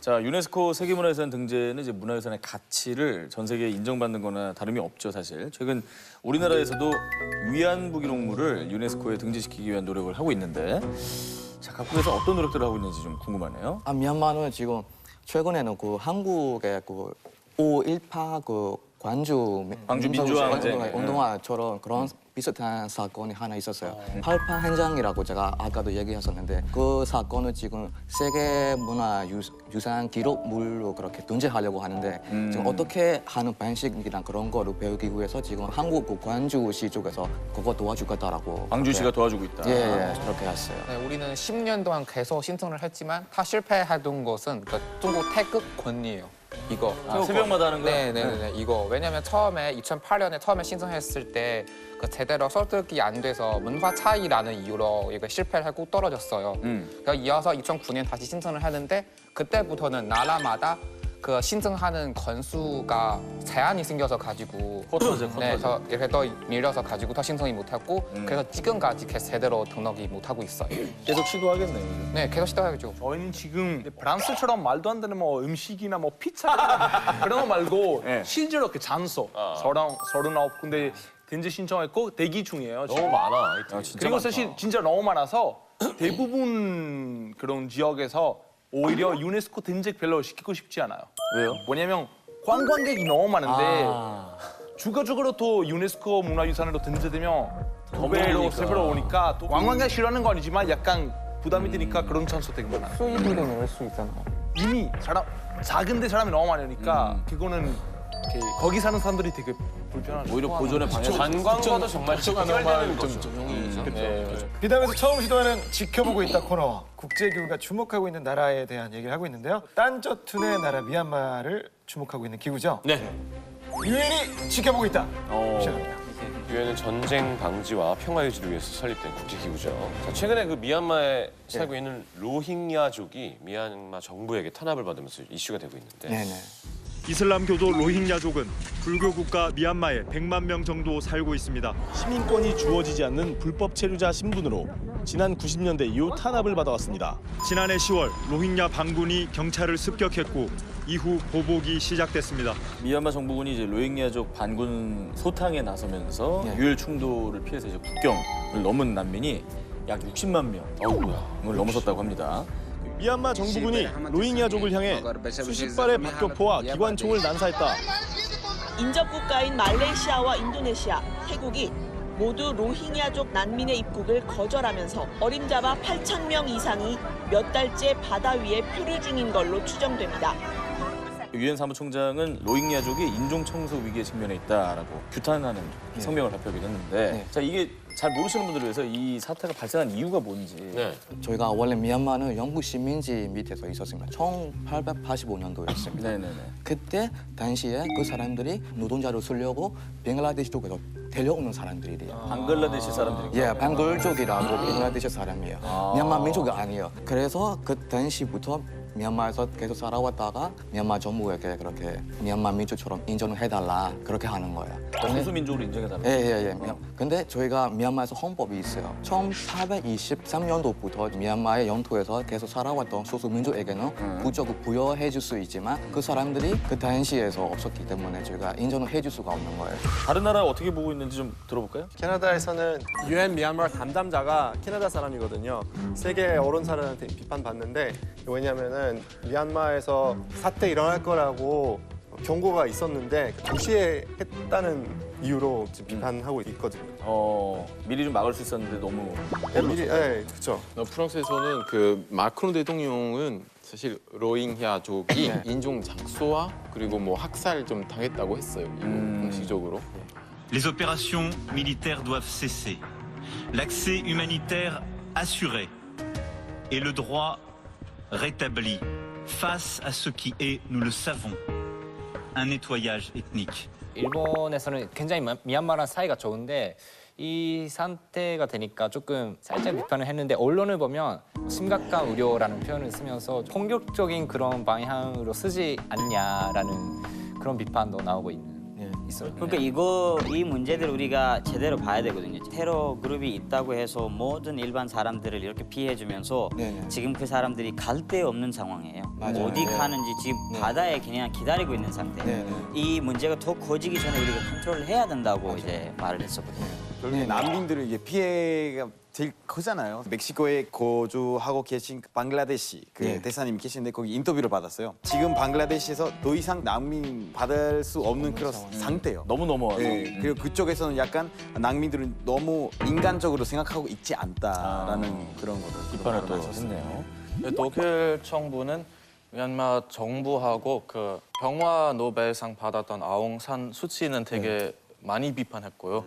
자, 유네스코 세계문화유산 등재는 이제 문화유산의 가치를 전 세계에 인정받는 거나 다름이 없죠, 사실. 최근 우리나라에서도 위안부 기록물을 유네스코에 등재시키기 위한 노력을 하고 있는데 자, 각국에서 어떤 노력들을 하고 있는지 좀 궁금하네요. 미얀마는 지금 최근에는 그 한국의 그 5.18 그 광주 민주화항쟁 운동화처럼 그런 비슷한 사건이 하나 있었어요. 88 현장이라고 제가 아까도 얘기했었는데 그 사건을 지금 세계문화유산 기록물로 그렇게 등재하려고 하는데 지금 어떻게 하는 방식이랑 그런 거를 배우기 위해서 지금 한국 그 광주시 쪽에서 그거 도와주겠다라고. 광주시가 도와주고 있다. 예, 그렇게 했어요. 네, 우리는 10년 동안 계속 신청을 했지만 다 실패했던 것은 그 중국 태극권이에요. 이거 새벽마다 하는 거야? 네네네 이거 왜냐면 처음에 2008년에 처음에 신청했을 때 그 제대로 설득이 안 돼서 문화 차이라는 이유로 이거 실패를 하고 떨어졌어요. 그래서 이어서 2009년 다시 신청을 하는데 그때부터는 나라마다 그 신청하는 건수가 제한이 생겨서 가지고 쿼터제. 네, 저 이렇게 더 밀려서 가지고 더 신청이 못했고 그래서 지금까지 계속 제대로 등록이 못하고 있어요. 계속 시도하겠네요. 네, 계속 시도하죠. 저희는 지금 프랑스처럼 말도 안 되는 뭐 음식이나 뭐 피자 그런 거 말고 네. 실제로 그 장소 39군데 등재 신청했고 대기 중이에요. 지금. 너무 많아. 아, 진짜 그리고 많다. 사실 진짜 너무 많아서 대부분 그런 지역에서 오히려 유네스코 등재 별로 시키고 싶지 않아요. 왜요? 뭐냐면 관광객이 너무 많은데 아, 추가적으로 또 유네스코 문화유산으로 등재되면 두 배로 모이니까. 세 배로 오니까 또 관광객 싫어하는 건 아니지만 약간 부담이 되니까 그런 찬스 되게 많아요. 수입을 넣을 수 있잖아요. 이미 작은데 사람이 너무 많으니까 그거는 이렇게 거기 사는 사람들이 되게 불편하죠. 오히려 보존에 방해가 관광과도 정말 직결되는 거죠. 비담에서 처음 시도하는 지켜보고 있다 코너. 국제기구가 주목하고 있는 나라에 대한 얘기를 하고 있는데요. 딴저툰의 나라 미얀마를 주목하고 있는 기구죠. 네. 유엔이 지켜보고 있다. 시작합니다. 유엔은 전쟁 방지와 평화 유지를 위해서 설립된 국제기구죠. 자, 최근에 그 미얀마에 살고 있는 로힝야족이 미얀마 정부에게 탄압을 받으면서 이슈가 되고 있는데 네네. 이슬람교도 로힝야족은 불교 국가 미얀마에 100만 명 정도 살고 있습니다. 시민권이 주어지지 않는 불법 체류자 신분으로 지난 90년대 이후 탄압을 받아왔습니다. 지난해 10월 로힝야 반군이 경찰을 습격했고 이후 보복이 시작됐습니다. 미얀마 정부군이 이제 로힝야족 반군 소탕에 나서면서 네. 유혈 충돌을 피해서 이제 국경을 넘은 난민이 약 60만 명을 넘어섰다고 합니다. 미얀마 정부군이 로힝야족을 향해 수십 발의 박격포와 기관총을 난사했다. 인접 국가인 말레이시아와 인도네시아, 태국이 모두 로힝야족 난민의 입국을 거절하면서 어림잡아 8,000명 이상이 몇 달째 바다 위에 표류 중인 걸로 추정됩니다. 유엔 사무총장은 로힝야족이 인종 청소 위기에 직면해 있다라고 규탄하는 성명을 발표하기도 했는데 네. 자, 이게 잘 모르시는 분들을 위해서 이 사태가 발생한 이유가 뭔지. 네. 저희가 원래 미얀마는 영국 식민지 밑에서 있었습니다. 1885년도였습니다. 네네네. 그때 당시에 그 사람들이 노동자로 쓰려고 벵글라데시 쪽에서 데려오는 사람들이래요. 방글라데시 사람들이. 예, 방글족이라고 벵글라데시 사람이에요. 미얀마 민족이 아니에요. 그래서 그 당시부터 미얀마에서 계속 살아왔다가 미얀마 정부에게 그렇게 미얀마 민족처럼 인정을 해달라 그렇게 하는 거예요. 소수민족으로 인정해달라. 예. 근데 저희가 미얀마에서 헌법이 있어요. 1823년도부터 미얀마의 영토에서 계속 살아왔던 소수민족에게는 국적을 부여해 줄 수 있지만 그 사람들이 그 당시에서 없었기 때문에 저희가 인정을 해줄 수가 없는 거예요. 다른 나라 어떻게 보고 있는지 좀 들어볼까요? 캐나다에서는 유엔 미얀마 담당자가 캐나다 사람이거든요. 세계 언론사람한테 비판받는데 왜냐면은 미얀마에서 사태 일어날 거라고 경고가 있었는데 무시했다는 이유로 지금 비판하고 있거든요. 미리 좀 막을 수 있었는데 너무. 미리, 네, 그렇죠. 프랑스에서는 그 마크롱 대통령은 사실 로힝야족이 인종 장소화 그리고 뭐 학살 좀 당했다고 했어요. 공식적으로. Les opérations militaires doivent cesser. L'accès humanitaire assuré et le droit rétabli face à ce qui est, nous le savons, un nettoyage ethnique. 일본에서는 굉장히 미얀마랑 사이가 좋은데 이 상태가 되니까 조금 살짝 비판을 했는데 언론을 보면 심각한 우려라는 표현을 쓰면서 공격적인 그런 방향으로 쓰지 않냐라는 그런 비판도 나오고 있는. 있어요. 그러니까 이 문제들 우리가 제대로 봐야 되거든요. 테러 그룹이 있다고 해서 모든 일반 사람들을 이렇게 피해주면서 네네. 지금 그 사람들이 갈 데 없는 상황이에요. 맞아요. 어디 네. 가는지 지금 바다에 그냥 기다리고 있는 상태. 네네. 이 문제가 더 커지기 전에 우리가 컨트롤을 해야 된다고 이제 말을 했었거든요. 결국에 난민들은 이게 피해가 제일 크잖아요. 멕시코에 거주하고 계신 방글라데시 그 대사님이 계신데 거기 인터뷰를 받았어요. 지금 방글라데시에서 더 이상 난민 받을 수 없는 그런 상태예요. 너무 넘어와서. 네, 그리고 그쪽에서는 약간 난민들은 너무 인간적으로 생각하고 있지 않다라는 그런 거를 비판을 또 했네요. 독일 정부는 미얀마 정부하고 그 평화 노벨상 받았던 아웅산 수치는 되게 많이 비판했고요.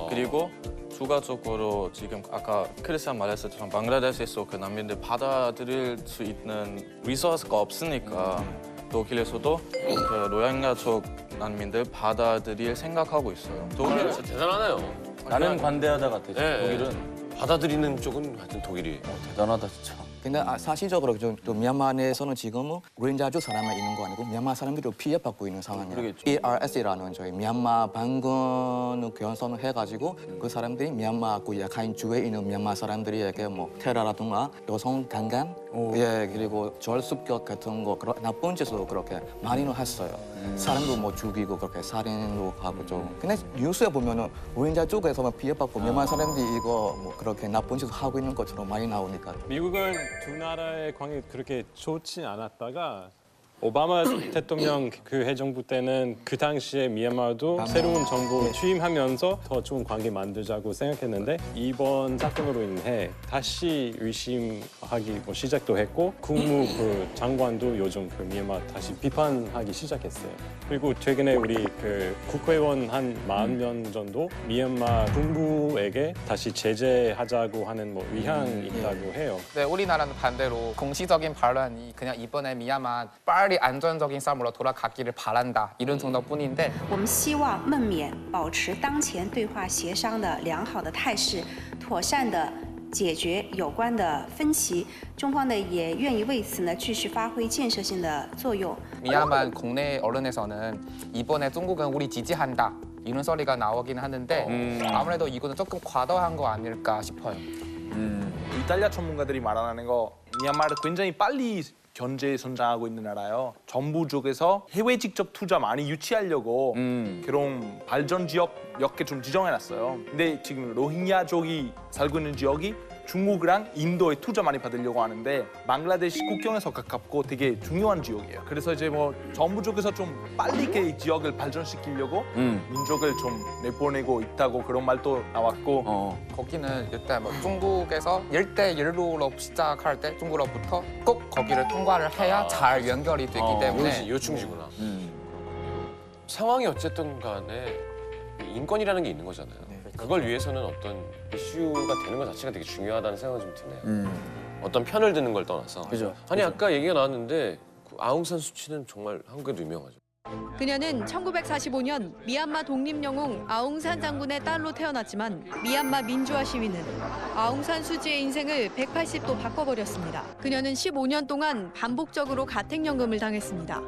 그리고 추가적으로 지금 아까 크리스찬 말했었지만 방글라데시에서 그 난민들 받아들일 수 있는 리소스가 없으니까 독일에서도 그 로힝야족 난민들 받아들일 생각하고 있어요. 독일 진짜 대단하네요. 나는 관대하다 같아. 네. 독일은 받아들이는 쪽은 하여튼 독일이. 대단하다 진짜. 근데 사실적으로 또 미얀마 내에서는 지금은 로힝야족 사람만 있는 거 아니고 미얀마 사람들도 피해받고 있는 상황이에요. 그러겠죠. ERS라는 저희 미얀마 반군을 결성을 해가지고 그 사람들이 미얀마 그 야카인 주에 있는 미얀마 사람들에게 뭐 테러라든가 여성 강간, 그리고 절습격 같은 거 그런 나쁜 짓으로 그렇게 많이는 했어요. 사람도 뭐 죽이고 그렇게 살인도 하고 좀. 근데 뉴스에 보면은 로힝야 쪽에서만 피해받고 미얀마 사람들이 이거 뭐 그렇게 나쁜 짓을 하고 있는 것처럼 많이 나오니까. 미국은 두 나라의 관계 그렇게 좋지 않았다가 오바마 대통령 그 해정부 때는 그 당시에 미얀마도 새로운 정부 취임하면서 더 좋은 관계 만들자고 생각했는데 이번 사건으로 인해 다시 의심하기 시작도 했고 국무 그 장관도 요즘 그 미얀마 다시 비판하기 시작했어요. 그리고 최근에 우리 그 국회의원 한 40명 정도 미얀마 군부에게 다시 제재하자고 하는 뭐 의향이 있다고 해요. 네, 우리나라는 반대로 공식적인 발언이 그냥 이번에 미얀마 빨리 안전적인 삶으로 돌아가기를 바란다 이런 정도뿐인데 我们希望孟缅保持当前对话协商的良好的态势，妥善的解决有关的分歧。中方呢也愿意为此呢继续发挥建设性的作用。 미얀마 국내 언론에서는 이번에 중국은 우리 지지한다 이런 소리가 나오긴 하는데 아무래도 이거는 조금 과도한 거 아닐까 싶어요. 이탈리아 전문가들이 말하는 거 미얀마를 굉장히 빨리 경제 성장하고 있는 나라예요. 정부 쪽에서 해외 직접 투자 많이 유치하려고 그런 발전 지역 몇 개 좀 지정해놨어요. 근데 지금 로힝야족이 살고 있는 지역이 중국이랑 인도에 투자 많이 받으려고 하는데 방글라데시 국경에서 가깝고 되게 중요한 지역이에요. 그래서 이제 뭐 정부 쪽에서 좀 빨리 그 지역을 발전시키려고 민족을 좀 내보내고 있다고 그런 말도 나왔고 거기는 일단 뭐 중국에서 1대1로 시작할 때 중국으로부터 꼭 거기를 통과를 해야 잘 연결이 되기 때문에 요충지구나. 상황이 어쨌든 간에 인권이라는 게 있는 거잖아요. 그걸 위해서는 어떤 이슈가 되는 것 자체가 되게 중요하다는 생각이 좀 드네요. 어떤 편을 드는 걸 떠나서. 그죠. 아니 아까 얘기가 나왔는데 그 아웅산 수치는 정말 한국에도 유명하죠. 그녀는 1945년 미얀마 독립영웅 아웅산 장군의 딸로 태어났지만 미얀마 민주화 시위는 아웅산 수지의 인생을 180도 바꿔버렸습니다. 그녀는 15년 동안 반복적으로 가택연금을 당했습니다.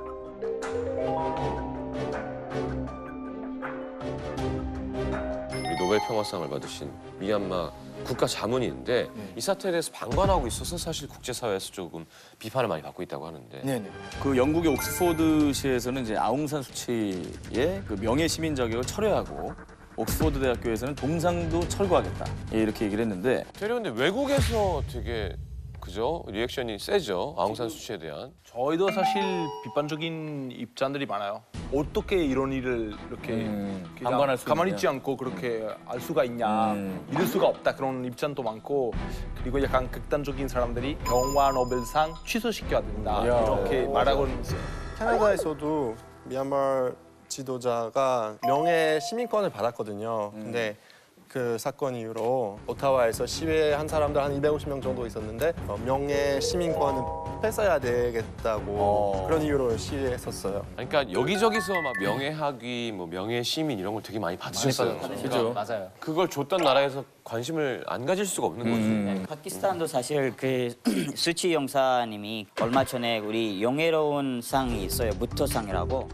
노벨 평화상을 받으신 미얀마 국가 자문인데 이 사태에 대해서 방관하고 있어서 사실 국제사회에서 조금 비판을 많이 받고 있다고 하는데. 그 영국의 옥스포드시에서는 이제 아웅산 수치의 그 명예 시민 자격을 철회하고 옥스포드 대학교에서는 동상도 철거하겠다 이렇게 얘기를 했는데. 그런데 외국에서 되게 그죠? 리액션이 세죠. 아웅산 수치에 대한. 저희도 사실 비판적인 입장들이 많아요. 어떻게 이런 일을 이렇게 방관할 수 가만히 있냐. 있지 않고 그렇게 알 수가 있냐. 이럴 수가 없다. 그런 입장도 많고 그리고 약간 극단적인 사람들이 평화 노벨상 취소시켜야 된다. 이렇게 말하고 있어요. 캐나다에서도 미얀마 지도자가 명예 시민권을 받았거든요. 근데 그 사건 이후로 오타와에서 시위한 사람들 한 250명 정도 있었는데 명예 시민권은 뺏어야 되겠다고 그런 이유로 시위했었어요. 그러니까 여기저기서 막 명예학위, 뭐 명예 시민 이런 걸 되게 많이 받으셨어요. 그죠? 맞아요. 그걸 줬던 나라에서 관심을 안 가질 수가 없는 거죠. 파키스탄도 사실 그 수치 용사님이 얼마 전에 우리 영예로운 상이 있어요. 무토상이라고.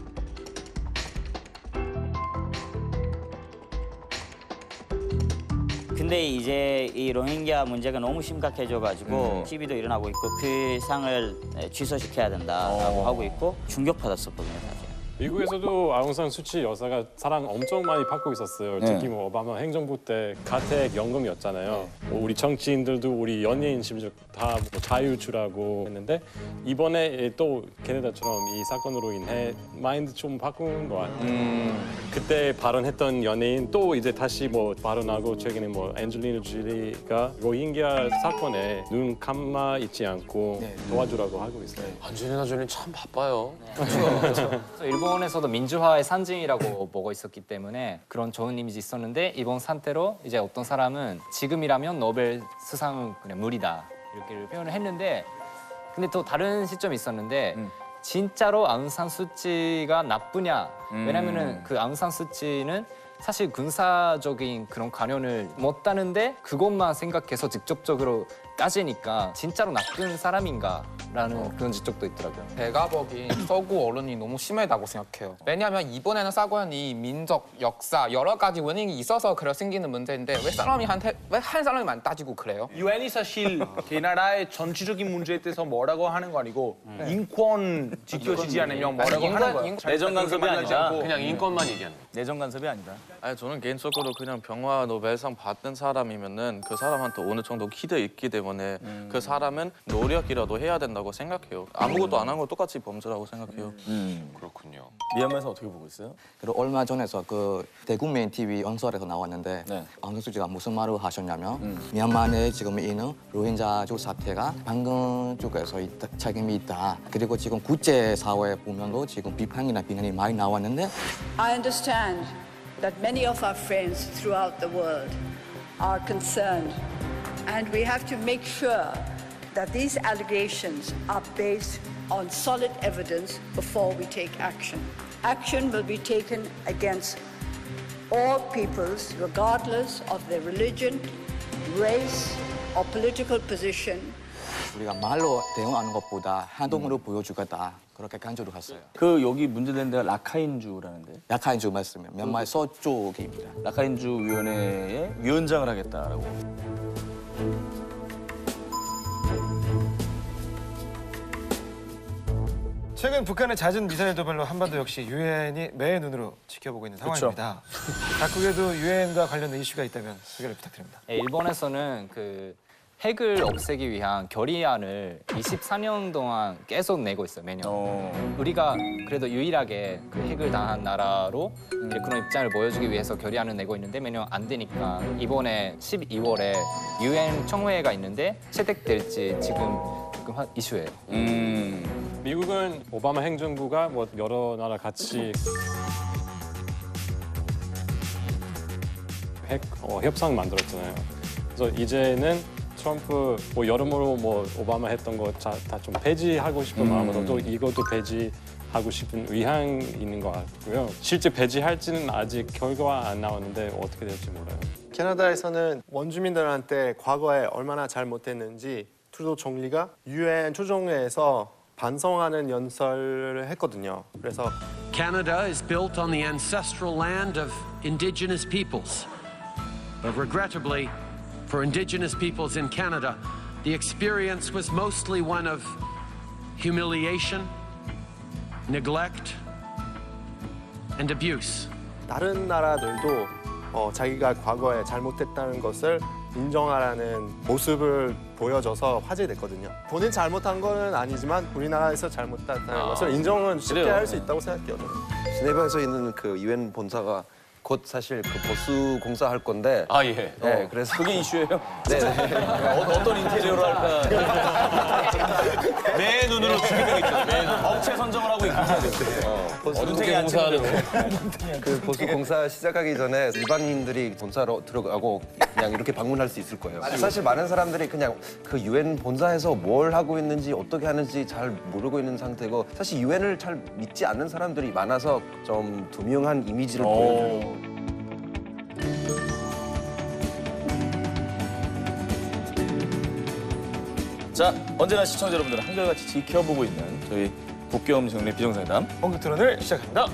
근데 이제 이 로힝야 문제가 너무 심각해져가지고 시비도 일어나고 있고 그 상을 취소시켜야 된다라고 하고 있고 충격받았었거든요, 사실. 미국에서도 아웅산 수치 여사가 사랑 엄청 많이 받고 있었어요. 특히 뭐 오바마 행정부 때 가택 연금이었잖아요. 뭐 우리 정치인들도 우리 연예인 심지어 다 뭐 자유주라고 했는데 이번에 또 캐나다처럼 이 사건으로 인해 마인드 좀 바꾼 것 같아요. 그때 발언했던 연예인 또 이제 다시 뭐 발언하고 최근에 뭐 앤젤리나 줄리가 로힝야 사건에 눈 감아 있지 않고 도와주라고 하고 있어요. 안젤리나 졸리는 참 바빠요. 일본에서도 민주화의 상징이라고 보고 있었기 때문에 그런 좋은 이미지 있었는데 이번 상태로 이제 어떤 사람은 지금이라면 노벨 수상은 그냥 무리다 이렇게 표현을 했는데 근데 또 다른 시점이 있었는데 진짜로 아웅산 수치가 나쁘냐? 왜냐면은 그 아웅산 수치는 사실 군사적인 그런 관여를 못하는데 그것만 생각해서 직접적으로 따지니까 진짜로 나쁜 사람인가라는 그런 지적도 있더라고요. 제가 보기엔 서구 언론이 너무 심하다고 생각해요. 왜냐하면 이번에는 사건이 민족, 역사 여러 가지 원인이 있어서 그래 생기는 문제인데 왜 한 사람만 따지고 그래요? 유엔이 사실 대나라의 전체적인 문제에 대해서 뭐라고 하는 거 아니고 인권 지켜지지 않으면 뭐라고 하는 거예요. 내정 간섭이 아니라 그냥 인권만 얘기하는 거예요. 내정 간섭이 아니다. 아니 저는 개인적으로 그냥 평화 노벨상 받은 사람이면은 그 사람한테 어느 정도 기대 있기 때문에 그 사람은 노력이라도 해야 된다고 생각해요. 아무것도 안 한 거 똑같이 범죄라고 생각해요. 그렇군요. 미얀마에서 어떻게 보고 있어요? 그리고 얼마 전에서 그 대구 메인 TV 연설에서 나왔는데 아웅산 수치가 무슨 말을 하셨냐면 미얀마 내에 지금 있는 로힝자족 사태가 방금 쪽에서 책임이 있다. 그리고 지금 국제 사회에 보면도 지금 비판이나 비난이 많이 나왔는데 I understand that many of our friends throughout the world are concerned, and we have to make sure that these allegations are based on solid evidence before we take action. Action will be taken against all peoples, regardless of their religion, race, or political position. 우리가 말로 대응하는 것보다 행동으로 보여주겠다. 그렇게 강조를 했어요. 그 여기 문제된 데가 라카인주라는데. 라카인주 맞습니다. 미얀마의 서쪽입니다. 라카인주 위원회의 위원장을 하겠다라고. 최근 북한의 잦은 미사일 도발로 한반도 역시 유엔이 매의 눈으로 지켜보고 있는 상황입니다. 각국에도 유엔과 관련된 이슈가 있다면 소개를 부탁드립니다. 일본에서는 그 핵을 없애기 위한 결의안을 24년 동안 계속 내고 있어요, 매년. 우리가 그래도 유일하게 그 핵을 당한 나라로 이제 그런 입장을 보여주기 위해서 결의안을 내고 있는데 매년 안 되니까 이번에 12월에 유엔 총회가 있는데 채택될지 지금 이슈예요. 미국은 오바마 행정부가 뭐 여러 나라 같이 핵 협상 만들었잖아요. 그래서 이제는 트럼프 뭐 여러모로 뭐 오바마 했던 거 다 좀 폐지하고 싶은 마음으로 또 이것도 폐지하고 싶은 의향이 있는 것 같고요. 실제 폐지할지는 아직 결과가 안 나왔는데 어떻게 될지 몰라요. 캐나다에서는 원주민들한테 과거에 얼마나 잘못했는지 트루도 총리가 유엔 초정회에서 반성하는 연설을 했거든요. 그래서 Canada is built on the ancestral land of indigenous peoples. But regrettably, for indigenous peoples in Canada, the experience was mostly one of humiliation, neglect, and abuse. 다른 나라들도 자기가 과거에 잘못했다는 것을 인정하라는 모습을 보여줘서 화제됐거든요. 본인 잘못한 거는 아니지만 우리나라에서 잘못했다는 것을 인정은 쉽게 할 수 있다고 생각해요. 지네바에서 있는 그 유엔 본사가 곧 사실 그 보수 공사할 건데. 아 예. 네, 그래서 그게 이슈예요? 네네. 어떤 인테리어로 할까? 내 눈으로 죽이고 있죠. 업체 선정을 하고 있고. 보수 공사하는 그 보수 공사 시작하기 전에 일반인들이 본사로 들어가고 그냥 이렇게 방문할 수 있을 거예요. 사실 많은 사람들이 그냥 그 유엔 본사에서 뭘 하고 있는지 어떻게 하는지 잘 모르고 있는 상태고 사실 유엔을 잘 믿지 않는 사람들이 많아서 좀 두명한 이미지를 보여줘요. 자, 언제나 시청자 여러분들 한결같이 지켜보고 있는 저희 국경 정리 비정상담 홍규 토론을 시작합니다.